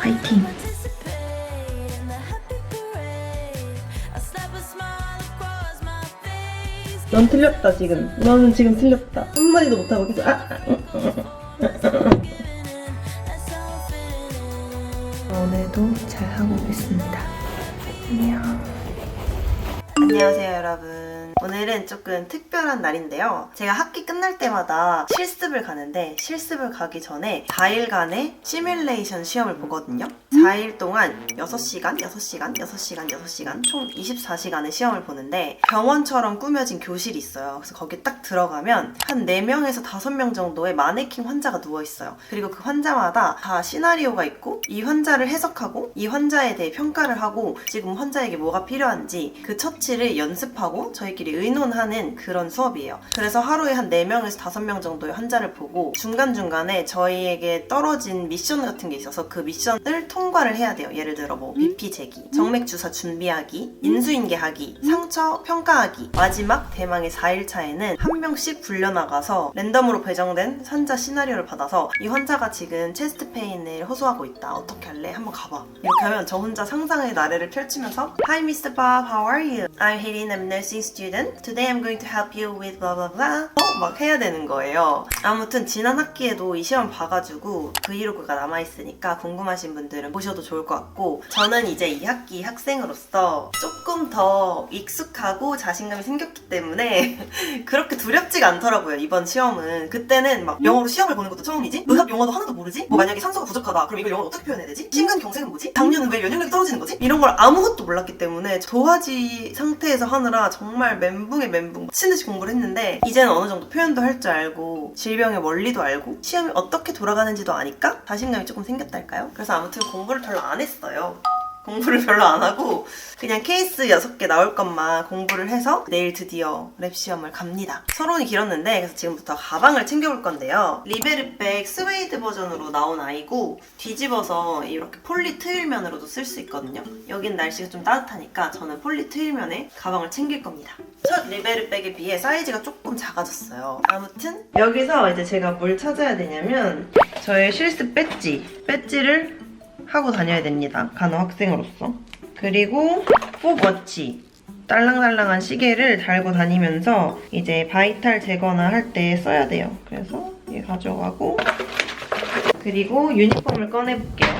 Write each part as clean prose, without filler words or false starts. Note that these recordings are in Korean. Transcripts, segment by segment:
화이팅! 넌 틀렸다 지금. 너는 지금 틀렸다. 한마디도 못하고 계속 오늘도 잘 하고 오겠습니다. 안녕. 안녕하세요 여러분. 오늘은 조금 특별한 날인데요. 제가 학기 끝날 때마다 실습을 가는데 실습을 가기 전에 4일간의 시뮬레이션 시험을 보거든요. 4일 동안 6시간 총 24시간의 시험을 보는데 병원처럼 꾸며진 교실이 있어요. 그래서 거기 딱 들어가면 한 4명에서 5명 정도의 마네킹 환자가 누워있어요. 그리고 그 환자마다 다 시나리오가 있고 이 환자를 해석하고 이 환자에 대해 평가를 하고 지금 환자에게 뭐가 필요한지 그 처치를 연습하고 저희끼리 의논하는 그런 수업이에요. 그래서 하루에 한 4명에서 5명 정도의 환자를 보고 중간중간에 저희에게 떨어진 미션 같은 게 있어서 그 미션을 통과를 해야 돼요. 예를 들어 뭐 BP 재기, 정맥 주사 준비하기, 인수인계하기, 상처 평가하기. 마지막 대망의 4일차에는 한 명씩 굴려나가서 랜덤으로 배정된 환자 시나리오를 받아서 이 환자가 지금 체스트 페인을 호소하고 있다. 어떻게 할래? 한번 가봐. 이렇게 하면 저 혼자 상상의 나래를 펼치면서 Hi Mr. Bob, how are you? I'm Harin, I'm a nursing student. Today I'm going to help you with blah blah blah. 막 해야 되는 거예요. 아무튼 지난 학기에도 이 시험 봐가지고 브이로그가 남아있으니까 궁금하신 분들은 보셔도 좋을 것 같고 저는 이제 이 학기 학생으로서 조금 더 익숙하고 자신감이 생겼기 때문에 그렇게 두렵지가 않더라고요. 이번 시험은. 그때는 막 영어로 시험을 보는 것도 처음이지? 의학 용어도 하나도 모르지? 뭐 만약에 산소가 부족하다 그럼 이걸 영어로 어떻게 표현해야 되지? 심근경색은 뭐지? 당뇨는 왜 면역력이 떨어지는 거지? 이런 걸 아무것도 몰랐기 때문에 도화지 상태에서 하느라 정말 멘붕에 멘붕 미친 듯이 공부를 했는데 이제는 어느 정도 표현도 할 줄 알고 질병의 원리도 알고 시험이 어떻게 돌아가는지도 아니까 자신감이 조금 생겼달까요? 그래서 아무튼 공부를 별로 안 했어요. 공부를 별로 안 하고 그냥 케이스 6개 나올 것만 공부를 해서 내일 드디어 랩 시험을 갑니다. 서론이 길었는데 그래서 지금부터 가방을 챙겨볼 건데요. 리베르백 스웨이드 버전으로 나온 아이고 뒤집어서 이렇게 폴리 트윌면으로도 쓸 수 있거든요. 여긴 날씨가 좀 따뜻하니까 저는 폴리 트윌면에 가방을 챙길 겁니다. 첫 리베르백에 비해 사이즈가 조금 작아졌어요. 아무튼 여기서 이제 제가 뭘 찾아야 되냐면 저의 실습 배지를 하고 다녀야 됩니다. 간호 학생으로서. 그리고 톱워치 딸랑딸랑한 시계를 달고 다니면서 이제 바이탈 재거나 할 때 써야 돼요. 그래서 이게 가져가고 그리고 유니폼을 꺼내볼게요.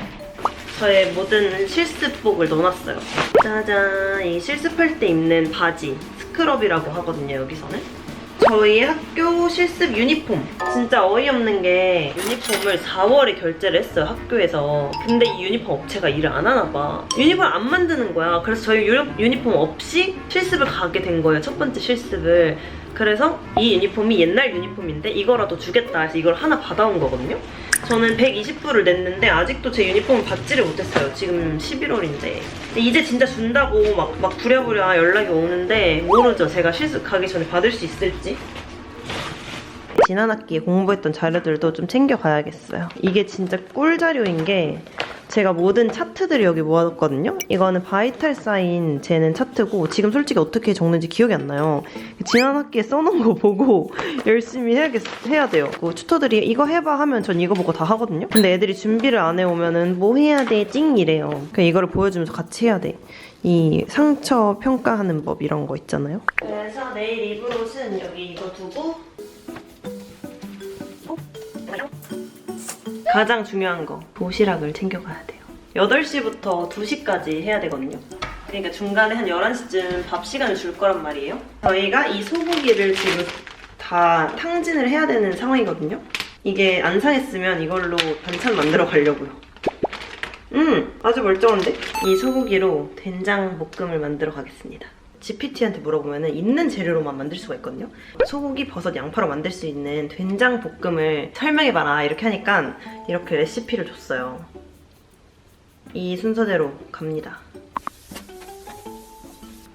저의 모든 실습복을 넣어놨어요. 짜잔! 이 실습할 때 입는 바지 스크럽이라고 하거든요. 여기서는 저희 학교 실습 유니폼. 진짜 어이없는 게 유니폼을 4월에 결제를 했어요, 학교에서. 근데 이 유니폼 업체가 일을 안 하나 봐. 유니폼을 안 만드는 거야. 그래서 저희 유니폼 없이 실습을 가게 된 거예요, 첫 번째 실습을. 그래서 이 유니폼이 옛날 유니폼인데 이거라도 주겠다 해서 이걸 하나 받아온 거거든요. 저는 120불을 냈는데 아직도 제 유니폼을 받지를 못했어요. 지금 11월인데. 이제 진짜 준다고 막 부랴부랴 연락이 오는데 모르죠. 제가 실습 가기 전에 받을 수 있을지. 지난 학기에 공부했던 자료들도 좀 챙겨가야겠어요. 이게 진짜 꿀 자료인 게 제가 모든 차트들을 여기 모아뒀거든요. 이거는 바이탈 사인 재는 차트고 지금 솔직히 어떻게 적는지 기억이 안 나요. 지난 학기에 써놓은 거 보고 열심히 해야 돼요. 그 튜터들이 이거 해봐 하면 전 이거 보고 다 하거든요. 근데 애들이 준비를 안 해오면은 뭐 해야 돼? 찡 이래요. 그냥 이거를 보여주면서 같이 해야 돼. 이 상처 평가하는 법 이런 거 있잖아요. 그래서 내일 입을 옷은 여기 이거 두고 가장 중요한 거 도시락을 챙겨가야 돼요. 8시부터 2시까지 해야 되거든요. 그러니까 중간에 한 11시쯤 밥 시간을 줄 거란 말이에요. 저희가 이 소고기를 지금 다 탕진을 해야 되는 상황이거든요. 이게 안 상했으면 이걸로 반찬 만들어 가려고요. 아주 멀쩡한데? 이 소고기로 된장 볶음을 만들어 가겠습니다. GPT한테 물어보면 있는 재료로만 만들 수가 있거든요. 소고기, 버섯, 양파로 만들 수 있는 된장 볶음을 설명해봐라 이렇게 하니까 이렇게 레시피를 줬어요. 이 순서대로 갑니다.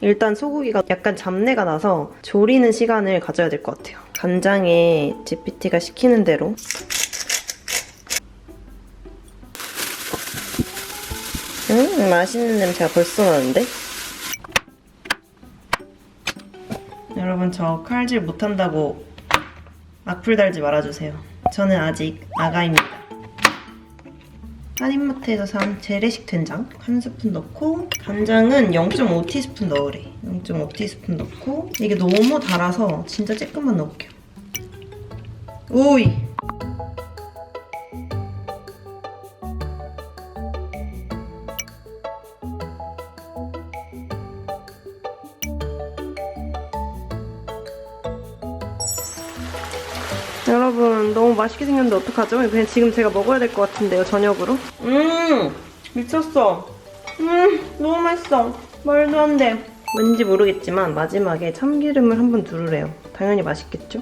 일단 소고기가 약간 잡내가 나서 조리는 시간을 가져야 될 것 같아요. 간장에 GPT가 시키는 대로 맛있는 냄새가 벌써 나는데? 여러분 저 칼질 못한다고 악플 달지 말아주세요. 저는 아직 아가입니다. 한인마트에서 산 재래식 된장 1스푼 넣고 간장은 0.5티스푼 넣으래. 0.5티스푼 넣고 이게 너무 달아서 진짜 조금만 넣을게요. 오이! 여러분 너무 맛있게 생겼는데 어떡하죠? 그냥 지금 제가 먹어야 될 것 같은데요, 저녁으로. 미쳤어. 너무 맛있어. 말도 안 돼. 왠지 모르겠지만 마지막에 참기름을 한번 두르래요. 당연히 맛있겠죠?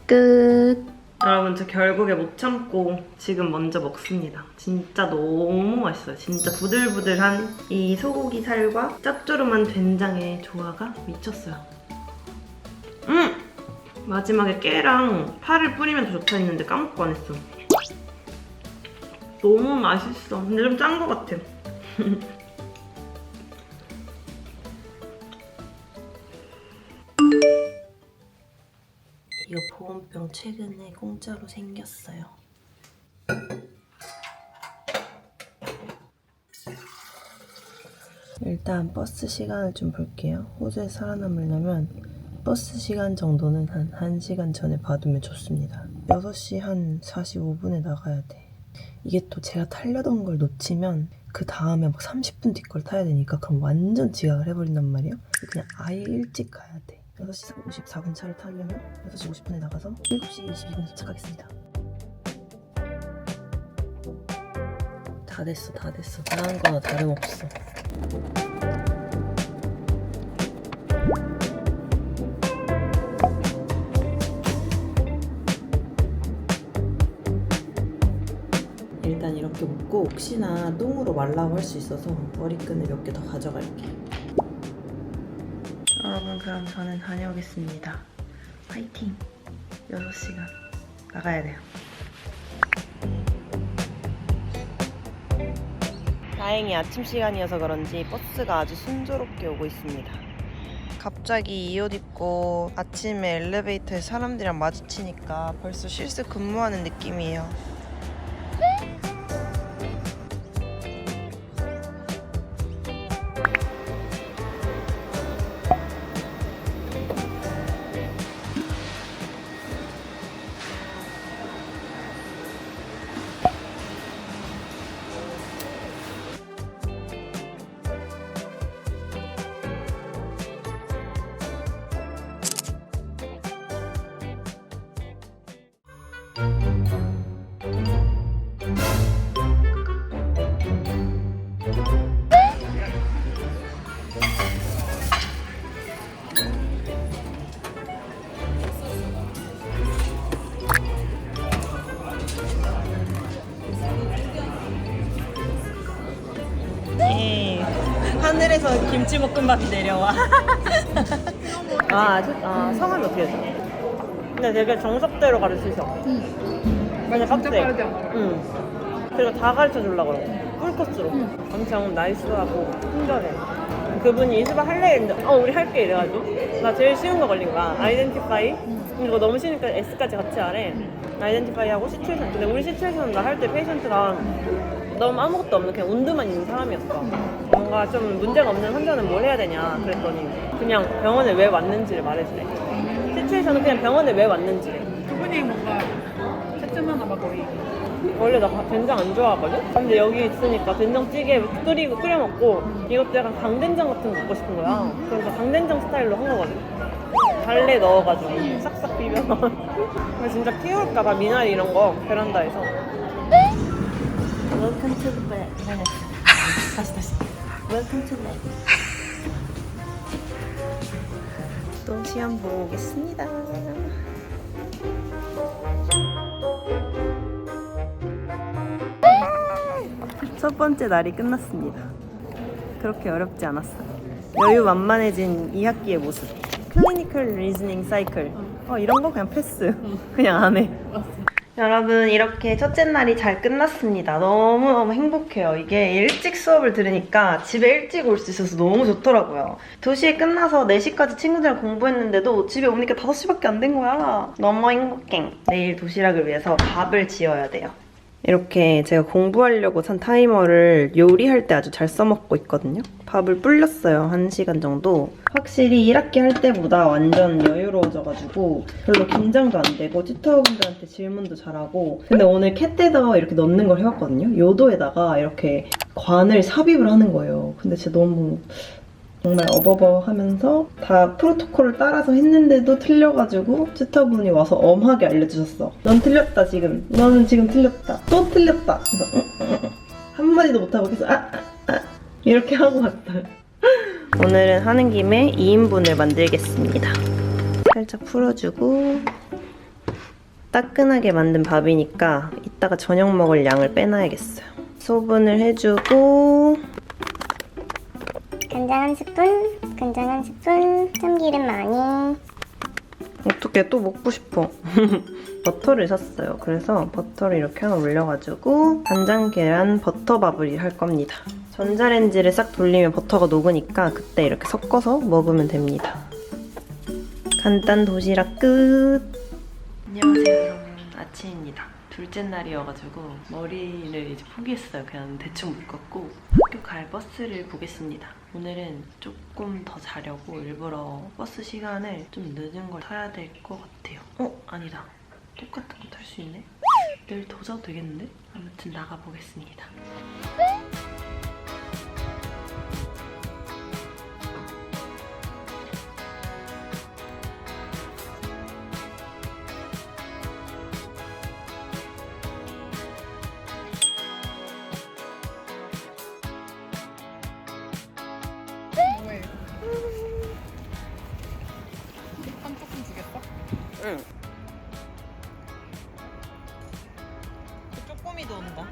끝. 여러분 저 결국에 못 참고 지금 먼저 먹습니다. 진짜 너무 맛있어요. 진짜 부들부들한 이 소고기 살과 짭조름한 된장의 조화가 미쳤어요. 마지막에 깨랑 파를 뿌리면 더 좋다 했는데 까먹고 안 했어. 너무 맛있어. 근데 좀 짠 것 같아. 이거 보온병 최근에 공짜로 생겼어요. 일단 버스 시간을 좀 볼게요. 호주에 살아남으려면 버스 시간 정도는 한 1시간 전에 받으면 좋습니다. 6시 한 45분에 나가야 돼. 이게 또 제가 타려던 걸 놓치면 그 다음에 막 30분 뒤 걸 타야 되니까 그럼 완전 지각을 해버린단 말이에요. 그냥 아예 일찍 가야 돼. 6시 54분 차를 타려면 6시 50분에 나가서 7시 22분에 도착하겠습니다. 다 됐어. 다한 거나 다름없어. 일단 이렇게 묶고 혹시나 똥으로 말라고 할 수 있어서 머리끈을 몇 개 더 가져갈게. 여러분 그럼 저는 다녀오겠습니다. 파이팅! 6시간 나가야 돼요. 다행히 아침 시간이어서 그런지 버스가 아주 순조롭게 오고 있습니다. 갑자기 이 옷 입고 아침에 엘리베이터에 사람들이랑 마주치니까 벌써 실습 근무하는 느낌이에요. 하늘에서 김치볶음밥이 내려와. 성함이 어떻게 되죠? 근데 되게 정석대로 가르치셔. 맞아, 깜짝. 그리고 다 가르쳐 주려고 그러고 풀코스로. 엄청 나이스하고 친절해. 그분이 수박 할래 했는데 우리 할게 이래가지고 나 제일 쉬운 거 걸린 거야. 아이덴티파이. 이거 너무 쉬우니까 S까지 같이 하래. 아이덴티파이 하고 시츄에이션. 근데 우리 시츄에이션은 나 할 때 페이션트가 너무 아무것도 없는 그냥 온드만 있는 사람이었어. 뭔가 좀 문제가 없는 환자는 뭘 해야 되냐 그랬더니 그냥 병원에 왜 왔는지를 말해주래. 시츄에이션은 그냥 병원에 왜 왔는지래. 그분이 뭔가 채점하나 봐 거의. 원래 나 된장 안 좋아하거든? 근데 여기 있으니까 된장찌개 끓여 먹고 이것도 약간 강된장 같은 거 먹고 싶은 거야. 그래서 강된장 스타일로 한 거거든. 달래 넣어가지고 싹싹 비벼. 근데 진짜 키울까봐 미나리 이런 거 베란다에서. Welcome to the bed. 다시. Welcome to the bed. 또 시험 보고 오겠습니다. 첫 번째 날이 끝났습니다. 그렇게 어렵지 않았어요. 여유 만만해진 2학기의 모습. 클리니컬 리즈닝 사이클. 이런 거 그냥 패스. 그냥 안 해. 여러분 이렇게 첫째 날이 잘 끝났습니다. 너무너무 행복해요. 이게 일찍 수업을 들으니까 집에 일찍 올 수 있어서 너무 좋더라고요. 2시에 끝나서 4시까지 친구들이랑 공부했는데도 집에 오니까 5시밖에 안 된 거야. 너무 행복해. 내일 도시락을 위해서 밥을 지어야 돼요. 이렇게 제가 공부하려고 산 타이머를 요리할 때 아주 잘 써먹고 있거든요. 밥을 불렸어요. 1시간 정도. 확실히 1학기 할 때보다 완전 여유로워져가지고 별로 긴장도 안 되고 튜터분들한테 질문도 잘하고. 근데 오늘 캣데더 이렇게 넣는 걸 해왔거든요. 요도에다가 이렇게 관을 삽입을 하는 거예요. 근데 진짜 너무 정말 어버버 하면서 다 프로토콜을 따라서 했는데도 틀려가지고 튜터분이 와서 엄하게 알려주셨어. 넌 틀렸다 지금. 너는 지금 틀렸다. 또 틀렸다. 그래서 한마디도 못하고 계속 이렇게 하고 왔어요. 오늘은 하는 김에 2인분을 만들겠습니다. 살짝 풀어주고 따끈하게 만든 밥이니까 이따가 저녁 먹을 양을 빼놔야겠어요. 소분을 해주고 간장 1스푼, 간장 1스푼, 참기름 많이. 어떻게 또 먹고 싶어. 버터를 샀어요. 그래서 버터를 이렇게 하나 올려가지고 간장 계란 버터밥을 할 겁니다. 전자레인지를 싹 돌리면 버터가 녹으니까 그때 이렇게 섞어서 먹으면 됩니다. 간단 도시락 끝! 안녕하세요 여러분, 아침입니다. 둘째 날이어가지고 머리를 이제 포기했어요. 그냥 대충 묶었고 학교 갈 버스를 보겠습니다. 오늘은 조금 더 자려고 일부러 버스 시간을 좀 늦은 걸 타야 될 것 같아요. 아니다. 똑같은 거 탈 수 있네? 내일 더 자도 되겠는데? 아무튼 나가보겠습니다. 뭐해? 한 조금 주겠어? 응. 쪼꼬미도 온다.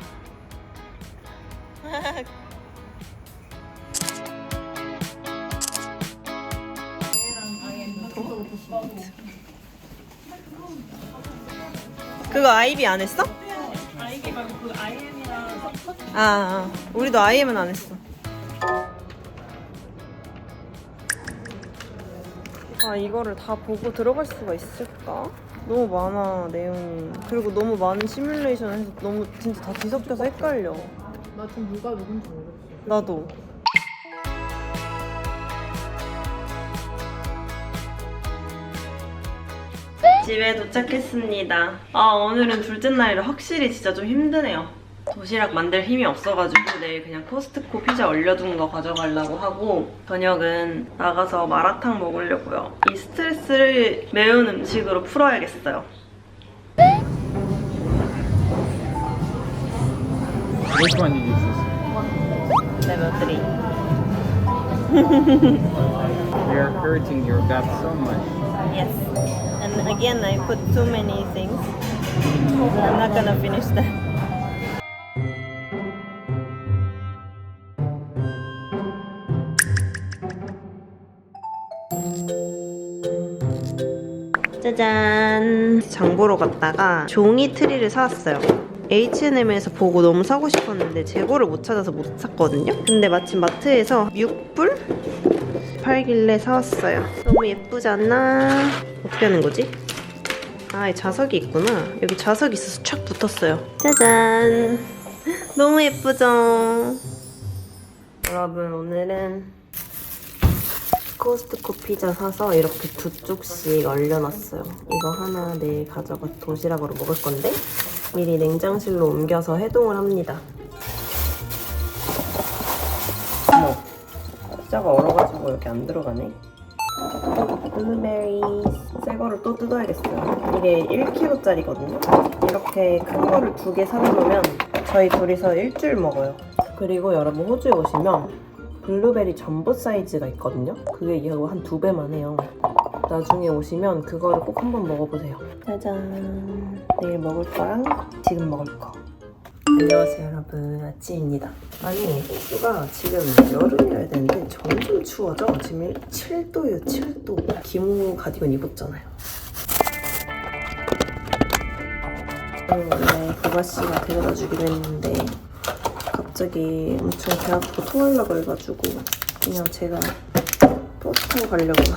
그거 아이비 안 했어? 아이게 말고 그 IM이랑 우리도 IM은 안 했어. 이거를 다 보고 들어갈 수가 있을까? 너무 많아 내용이. 그리고 너무 많은 시뮬레이션을 해서 너무 진짜 다 뒤섞여서 헷갈려. 나 지금 누가 누군지 모르겠어. 나도. 집에 도착했습니다. 오늘은 둘째 날이라 확실히 진짜 좀 힘드네요. 도시락 만들 힘이 없어가지고 내일 그냥 코스트코 피자 얼려둔 거 가져가려고 하고 저녁은 나가서 마라탕 먹으려고요. 이 스트레스를 매운 음식으로 풀어야겠어요. Which one did you choose? 레벨 3. You're hurting your gut so much. Yes. And again, I put too many things. I'm not gonna finish them. 짜잔! 장 보러 갔다가 종이 트리를 사왔어요. H&M에서 보고 너무 사고 싶었는데 재고를 못 찾아서 못 샀거든요. 근데 마침 마트에서 6불? 팔길래 사왔어요. 너무 예쁘지 않나? 어떻게 하는 거지? 이 자석이 있구나. 여기 자석이 있어서 촥 붙었어요. 짜잔! 너무 예쁘죠? 여러분 오늘은 코스트코 피자 사서 이렇게 2쪽씩 얼려놨어요. 이거 하나 내일 가져가 도시락으로 먹을 건데 미리 냉장실로 옮겨서 해동을 합니다. 어머, 피자가 얼어가지고 여기 안 들어가네. 블루베리 새 거를 또 뜯어야겠어요. 이게 1kg짜리거든요. 이렇게 큰 거를 2개 사놓으면 저희 둘이서 일주일 먹어요. 그리고 여러분 호주에 오시면 블루베리 전보 사이즈가 있거든요. 그게 이하고 한 2배만 해요. 나중에 오시면 그거를 꼭 한번 먹어보세요. 짜잔! 내일 먹을 거랑 지금 먹을 거. 안녕하세요 여러분, 아침입니다. 아니 호주가 지금 여름이어야 되는데 점점 추워져. 지금 7도예요 7도. 기모 가디건 입었잖아요. 오늘 원래 보바씨가 데려다 주기로 했는데 갑자기 엄청 배 아프고 토하려고 해가지고 그냥 제가 버스 타고 가려고요.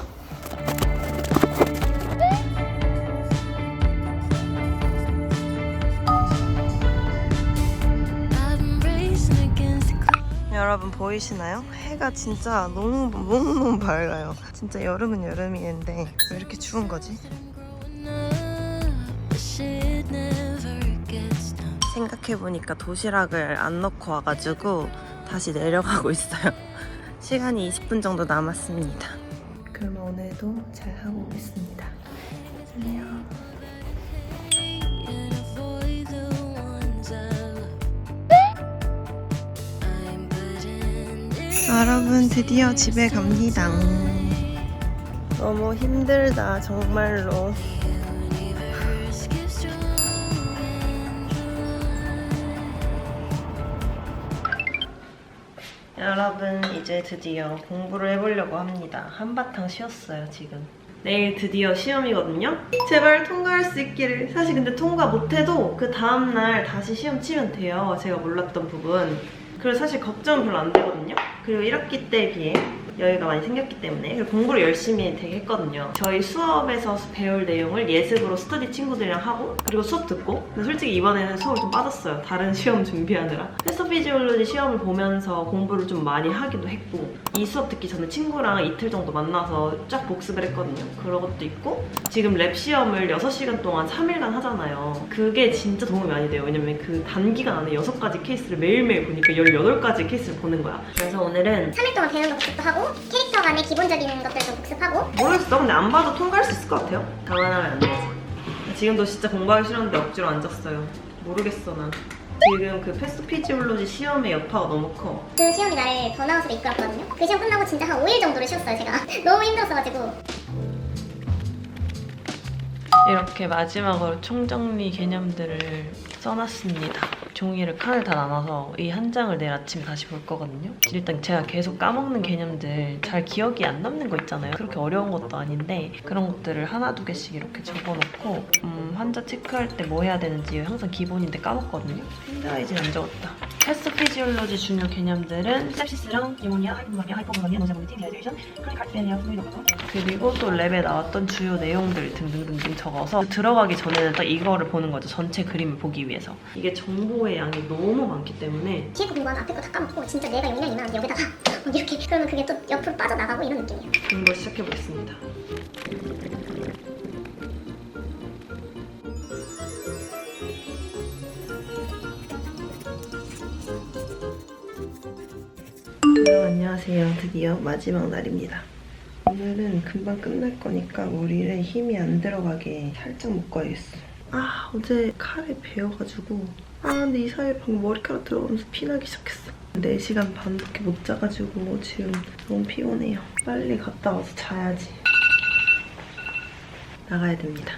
여러분 보이시나요? 해가 진짜 너무 밝아요. 진짜 여름은 여름인데 왜 이렇게 추운 거지? 생각해보니까 도시락을 안 넣고 와가지고 다시 내려가고 있어요. 시간이 20분 정도 남았습니다. 그럼 오늘도 잘 하고 오겠습니다. 안녕. 여러분 드디어 집에 갑니다. 너무 힘들다 정말로. 여러분 이제 드디어 공부를 해보려고 합니다. 한바탕 쉬었어요 지금. 내일 드디어 시험이거든요. 제발 통과할 수 있기를. 사실 근데 통과 못해도 그 다음날 다시 시험 치면 돼요. 제가 몰랐던 부분. 그래서 사실 걱정은 별로 안 되거든요. 그리고 1학기 때에 비해 여유가 많이 생겼기 때문에. 그리고 공부를 열심히 되게 했거든요. 저희 수업에서 배울 내용을 예습으로 스터디 친구들이랑 하고 그리고 수업 듣고. 근데 솔직히 이번에는 수업을 좀 빠졌어요. 다른 시험 준비하느라. 패스피지올로지 시험을 보면서 공부를 좀 많이 하기도 했고 이 수업 듣기 전에 친구랑 이틀 정도 만나서 쫙 복습을 했거든요. 그런 것도 있고 지금 랩 시험을 6시간 동안 3일간 하잖아요. 그게 진짜 도움이 많이 돼요. 왜냐면 그 단기간 안에 6가지 케이스를 매일매일 보니까 18가지 케이스를 보는 거야. 그래서 오늘은 3일 동안 배우는 거 복습도 하고 캐릭터 간의 기본적인 것들 좀 복습하고. 모르겠어. 근데 안 봐도 통과할 수 있을 것 같아요. 감안하면 안 되지. 지금도 진짜 공부하기 싫었는데 억지로 앉았어요. 모르겠어 난. 지금 그 패스피지올로지 시험의 여파가 너무 커. 그 시험이 나를 번아웃으로 이끌었거든요. 그 시험 끝나고 진짜 한 5일 정도를 쉬었어요 제가. 너무 힘들었어가지고. 이렇게 마지막으로 총정리 개념들을 써놨습니다. 종이를 칸을 다 나눠서 이 한 장을 내일 아침에 다시 볼 거거든요. 일단 제가 계속 까먹는 개념들 잘 기억이 안 남는 거 있잖아요. 그렇게 어려운 것도 아닌데 그런 것들을 하나 두 개씩 이렇게 적어놓고 환자 체크할 때 뭐 해야 되는지 항상 기본인데 까먹거든요. 핸드라이징 안 적었다. 패스피지올로지 중요 개념들은 sepsis랑 니모니아, 하이포모니아, 하이포볼리미아, 노자볼리티, 디하이드레이션, 크로닉 하트페니아, 플루이드 오버도. 그리고 또 랩에 나왔던 주요 내용들 등등등등 적어서 들어가기 전에는 딱 이거를 보는 거죠. 전체 그림을 보기 위해서. 이게 정보의 양이 너무 많기 때문에 뒤에 거 공부하면 앞에 거 다 까먹고 진짜 내가 용량이 많은데 여기다가 이렇게 그러면 그게 또 옆으로 빠져나가고 이런 느낌이에요. 공부 시작해보겠습니다. 안녕하세요. 드디어 마지막 날입니다. 오늘은 금방 끝날 거니까 머리를 힘이 안 들어가게 살짝 묶어야겠어. 아 어제 칼에 베어가지고 근데 이 사이에 방금 머리카락 들어가면서 피나기 시작했어. 4시간 반밖에 못 자가지고 지금 너무 피곤해요. 빨리 갔다 와서 자야지. 나가야 됩니다.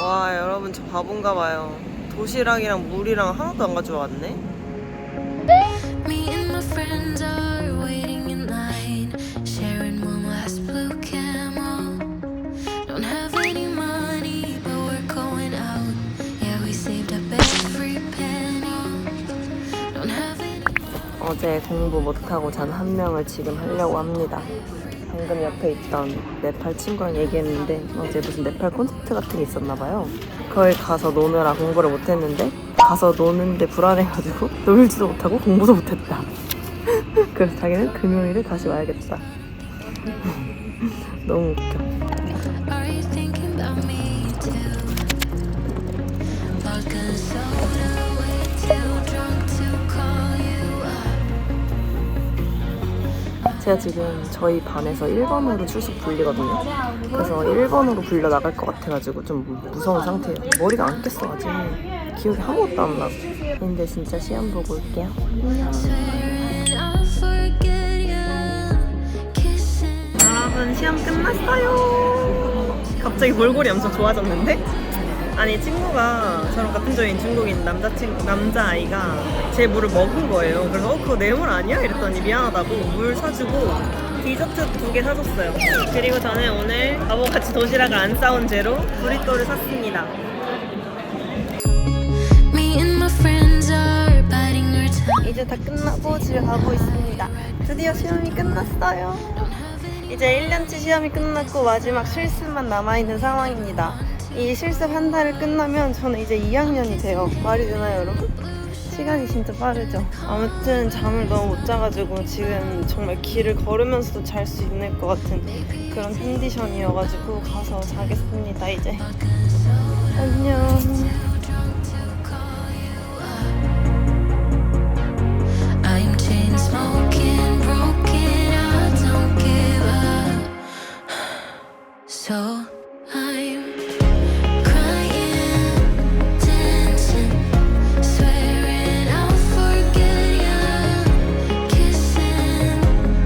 와 여러분 저 바본가 봐요. 도시락이랑 물이랑 하나도 안 가져왔네. Me and my friends are waiting in line, sharing one last blue camel. Don't have any money, but we're going out. Yeah, we saved up every penny. Don't have any. 어제 공부 못하고 잔 한 명을 지금 하려고 합니다. 방금 옆에 있던 네팔 친구랑 얘기했는데 어제 무슨 네팔 콘서트 같은 게 있었나 봐요. 거기 가서 노느라 공부를 못했는데 가서 노는데 불안해가지고 놀지도 못하고 공부도 못했다. 그래서 자기는 금요일에 다시 와야겠다. 너무 웃겨. Are you thinking about me too? Vodka and soda, way too drunk to call you up. 제가 지금 저희 반에서 1번으로 출석 불리거든요. 그래서 1번으로 불려 나갈 것 같아가지고 좀 무서운 상태예요. 머리가 안 깼어 아직. 기억이 아무것도 안 나고. 근데 진짜 시험 보고 올게요. 안녕. Swearing I'll forget you. Kissing. 여러분 시험 끝났어요. 갑자기 몰골이 엄청 좋아졌는데? 아니 친구가 저랑 같은 조인 중국인 남자아이가 제 물을 먹은 거예요. 그래서 그거 내 물 아니야? 이랬더니 미안하다고 물 사주고 디저트 2개 사줬어요. 그리고 저는 오늘 바보같이 도시락을 안 싸온 채로 브리또를 샀습니다. 이제 다 끝나고 집에 가고 있습니다. 드디어 시험이 끝났어요. 이제 1년치 시험이 끝났고 마지막 실습만 남아있는 상황입니다. 이 실습 한 달을 끝나면 저는 이제 2학년이 돼요. 말이 되나요, 여러분? 시간이 진짜 빠르죠. 아무튼 잠을 너무 못 자가지고 지금 정말 길을 걸으면서도 잘 수 있을 것 같은 그런 컨디션이어가지고 가서 자겠습니다, 이제. 안녕.